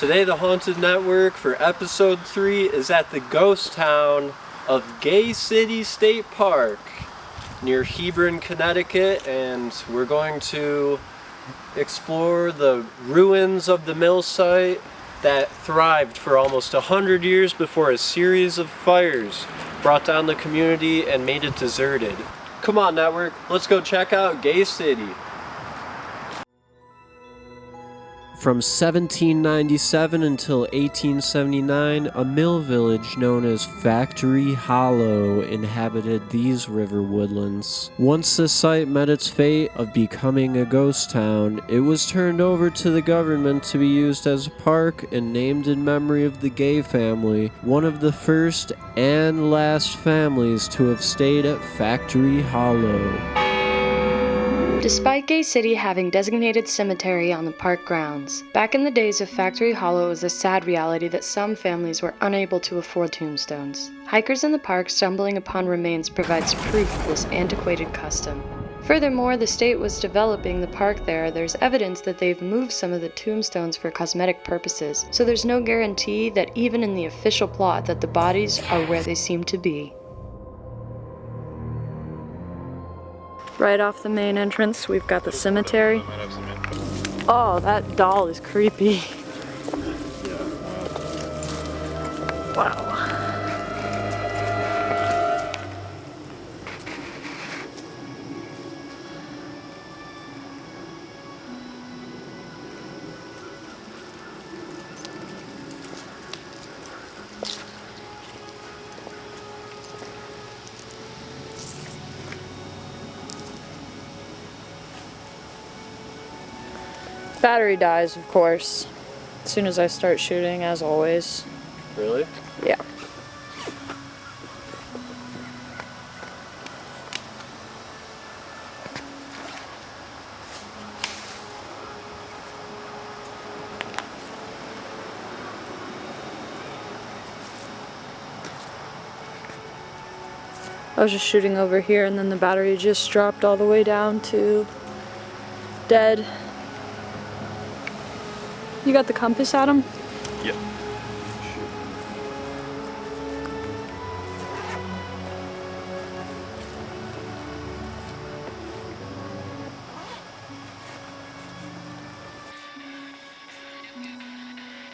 Today the Haunted Network for episode 3 is at the ghost town of Gay City State Park near Hebron, Connecticut, and we're going to explore the ruins of the mill site that thrived for almost 100 years before a series of fires brought down the community and made it deserted. Come on, network, let's go check out Gay City. From 1797 until 1879, a mill village known as Factory Hollow inhabited these river woodlands. Once the site met its fate of becoming a ghost town, it was turned over to the government to be used as a park and named in memory of the Gay family, one of the first and last families to have stayed at Factory Hollow. Despite Gay City having designated cemetery on the park grounds, back in the days of Factory Hollow, it was a sad reality that some families were unable to afford tombstones. Hikers in the park stumbling upon remains provides proof of this antiquated custom. Furthermore, the state was developing the park there. There's evidence that they've moved some of the tombstones for cosmetic purposes, so there's no guarantee that even in the official plot that the bodies are where they seem to be. Right off the main entrance, we've got the cemetery. Oh, that doll is creepy. Wow. Battery dies, of course, as soon as I start shooting, as always. Really? Yeah. I was just shooting over here and then the battery just dropped all the way down to dead. You got the compass, Adam? Yep.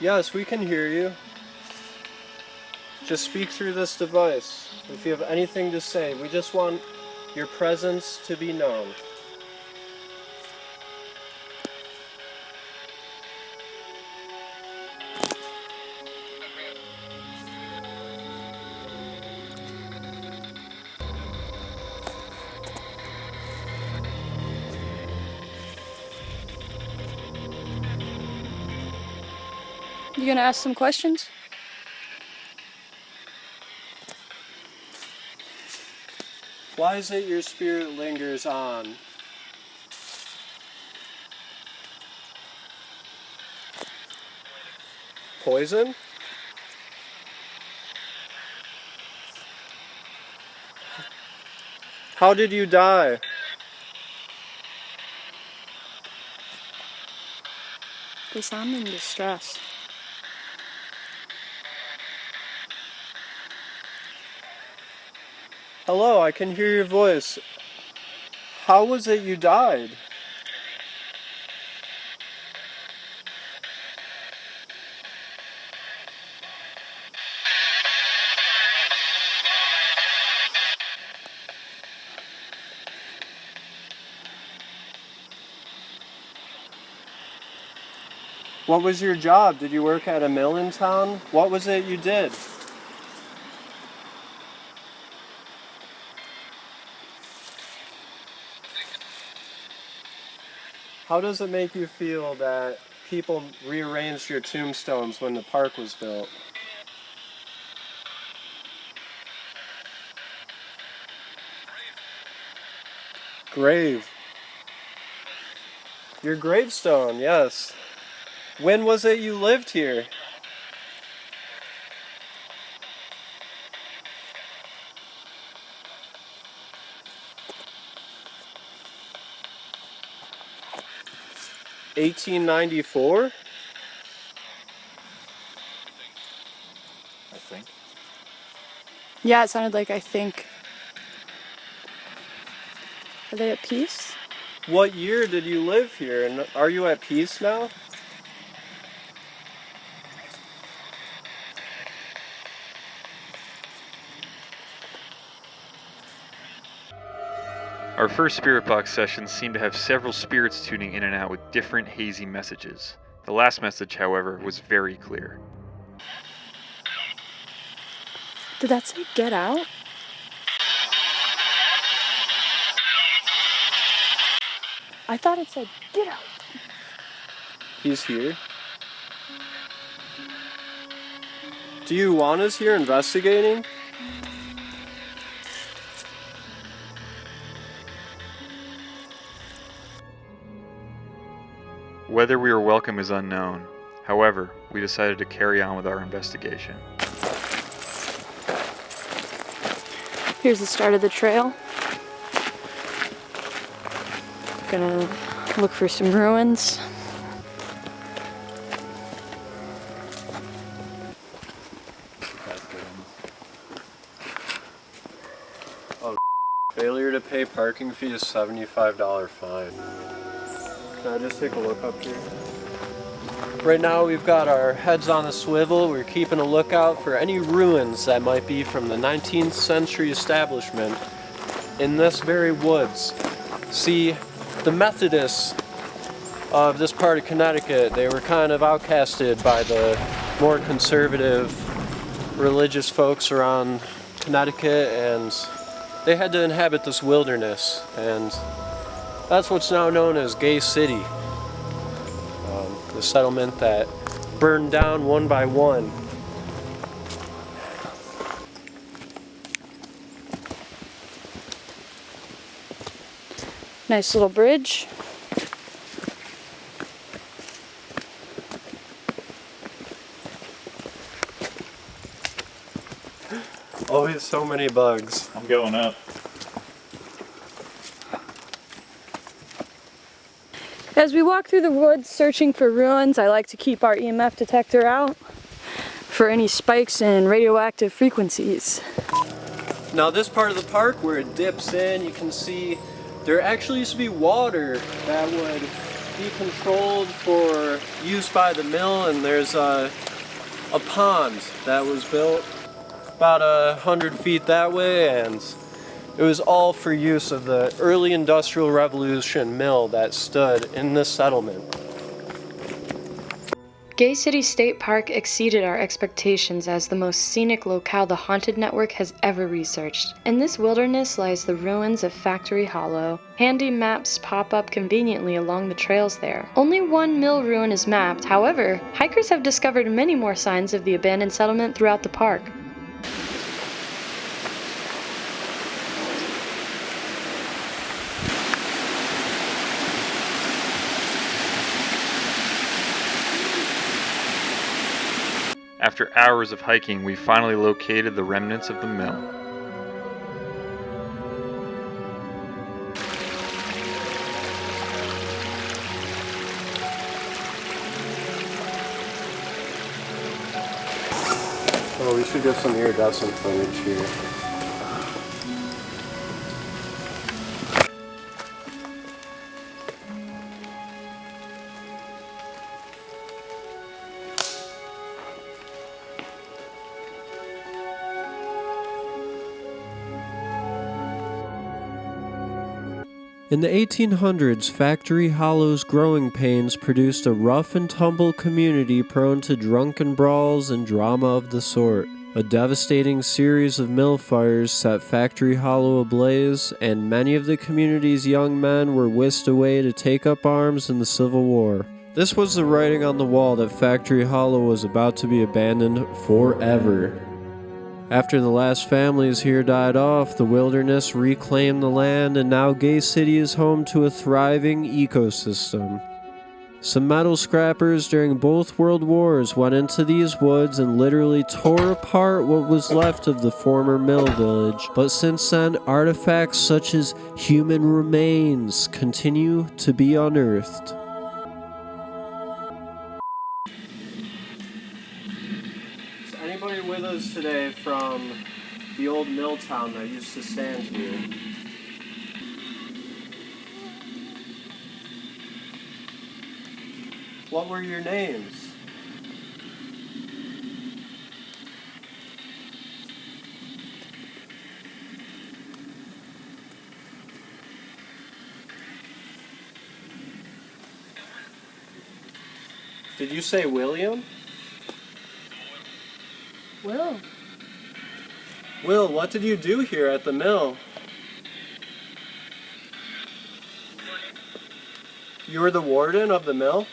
Yes, we can hear you. Just speak through this device. If you have anything to say, we just want your presence to be known. You gonna ask some questions? Why is it your spirit lingers on? Poison? How did you die? They sound in distress. Hello, I can hear your voice. How was it you died? What was your job? Did you work at a mill in town? What was it you did? How does it make you feel that people rearranged your tombstones when the park was built? Grave. Your gravestone, yes. When was it you lived here? $1894? Yeah, it sounded like, I think. Are they at peace? What year did you live here, and are you at peace now? Our first Spirit Box sessions seemed to have several spirits tuning in and out with different hazy messages. The last message, however, was very clear. Did that say get out? I thought it said get out. He's here. Do you want us here investigating? Whether we were welcome is unknown. However, we decided to carry on with our investigation. Here's the start of the trail. Gonna look for some ruins. Oh, failure to pay parking fee is $75 fine. Can I just take a look up here? Right now we've got our heads on a swivel. We're keeping a lookout for any ruins that might be from the 19th century establishment in this very woods. See, the Methodists of this part of Connecticut, they were kind of outcasted by the more conservative religious folks around Connecticut, and they had to inhabit this wilderness, and that's what's now known as Gay City. The settlement that burned down one by one. Nice little bridge. Always so many bugs. I'm going up. As we walk through the woods searching for ruins, I like to keep our EMF detector out for any spikes in radioactive frequencies. Now this part of the park where it dips in, you can see there actually used to be water that would be controlled for use by the mill, and there's a pond that was built about 100 feet that way, and it was all for use of the early Industrial Revolution mill that stood in this settlement. Gay City State Park exceeded our expectations as the most scenic locale the Haunted Network has ever researched. In this wilderness lies the ruins of Factory Hollow. Handy maps pop up conveniently along the trails there. Only one mill ruin is mapped, however, hikers have discovered many more signs of the abandoned settlement throughout the park. After hours of hiking, we finally located the remnants of the mill. Oh, we should get some iridescent footage here. In the 1800s, Factory Hollow's growing pains produced a rough and tumble community prone to drunken brawls and drama of the sort. A devastating series of mill fires set Factory Hollow ablaze, and many of the community's young men were whisked away to take up arms in the Civil War. This was the writing on the wall that Factory Hollow was about to be abandoned forever. After the last families here died off, the wilderness reclaimed the land, and now Gay City is home to a thriving ecosystem. Some metal scrappers during both world wars went into these woods and literally tore apart what was left of the former mill village, but since then, artifacts such as human remains continue to be unearthed. Anybody with us today from the old mill town that used to stand here. What were your names? Did you say William? Will. Will, what did you do here at the mill? You were the warden of the mill?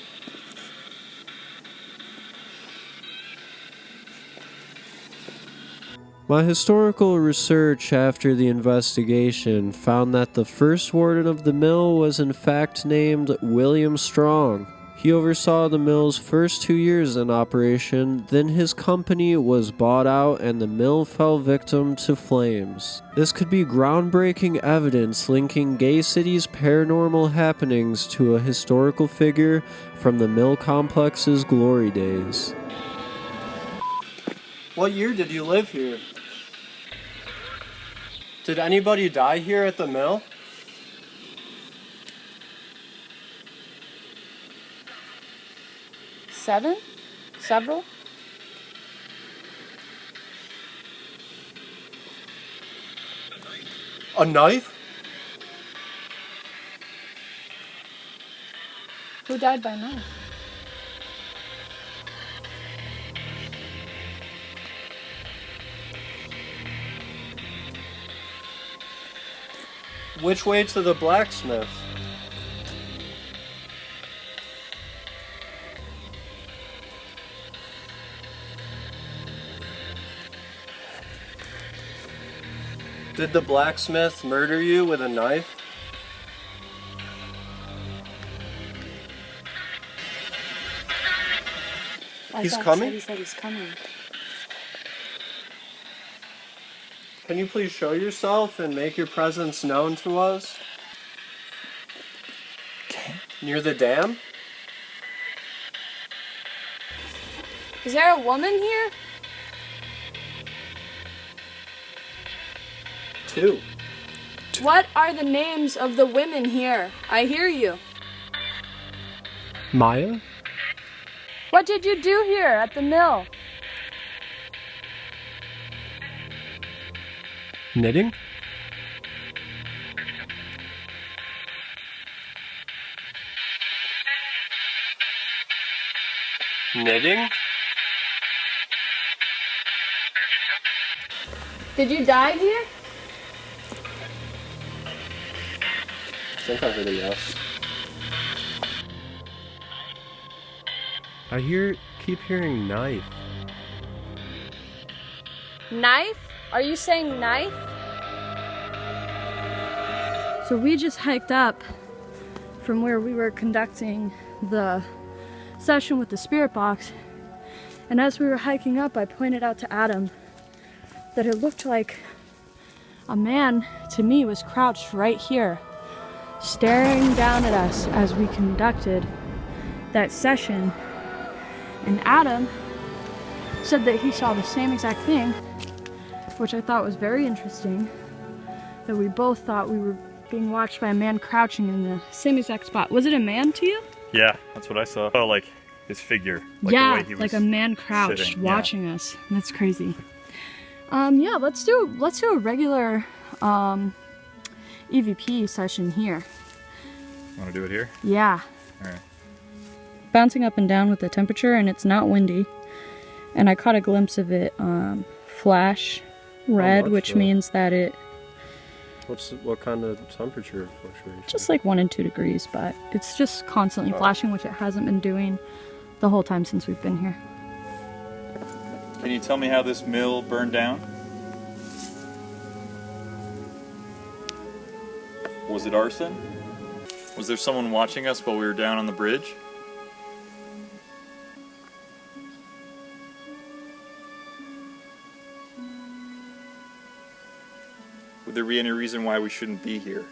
My historical research after the investigation found that the first warden of the mill was in fact named William Strong. He oversaw the mill's first 2 years in operation, then his company was bought out and the mill fell victim to flames. This could be groundbreaking evidence linking Gay City's paranormal happenings to a historical figure from the mill complex's glory days. What year did you live here? Did anybody die here at the mill? Several? A knife? Who died by knife? Which way to the blacksmith? Did the blacksmith murder you with a knife? He's coming? He said he's coming. Can you please show yourself and make your presence known to us? Near the dam? Is there a woman here? 2. What are the names of the women here? I hear you. Maya? What did you do here at the mill? Knitting? Knitting? Did you die here? I think I heard a yes. Keep hearing knife. Knife? Are you saying knife? So we just hiked up from where we were conducting the session with the spirit box, and as we were hiking up, I pointed out to Adam that it looked like a man, to me, was crouched right here, staring down at us as we conducted that session. And Adam said that he saw the same exact thing, which I thought was very interesting, that we both thought we were being watched by a man crouching in the same exact spot. Was it a man to you? Yeah, that's what I saw. Oh, like his figure. Like yeah, the way he was like a man crouched sitting, watching us. That's crazy. Yeah, let's do a regular EVP session here. Want to do it here? Yeah. All right. Bouncing up and down with the temperature, and it's not windy. And I caught a glimpse of it flash red, which means that it... What kind of temperature fluctuation? Just like 1 and 2 degrees, but it's just constantly flashing, which it hasn't been doing the whole time since we've been here. Can you tell me how this mill burned down? Was it arson? Was there someone watching us while we were down on the bridge? Would there be any reason why we shouldn't be here?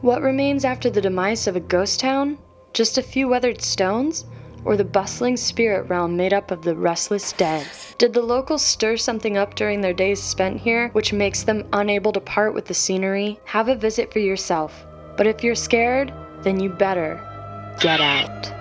What remains after the demise of a ghost town? Just a few weathered stones? Or the bustling spirit realm made up of the restless dead? Did the locals stir something up during their days spent here, which makes them unable to part with the scenery? Have a visit for yourself. But if you're scared, then you better get out.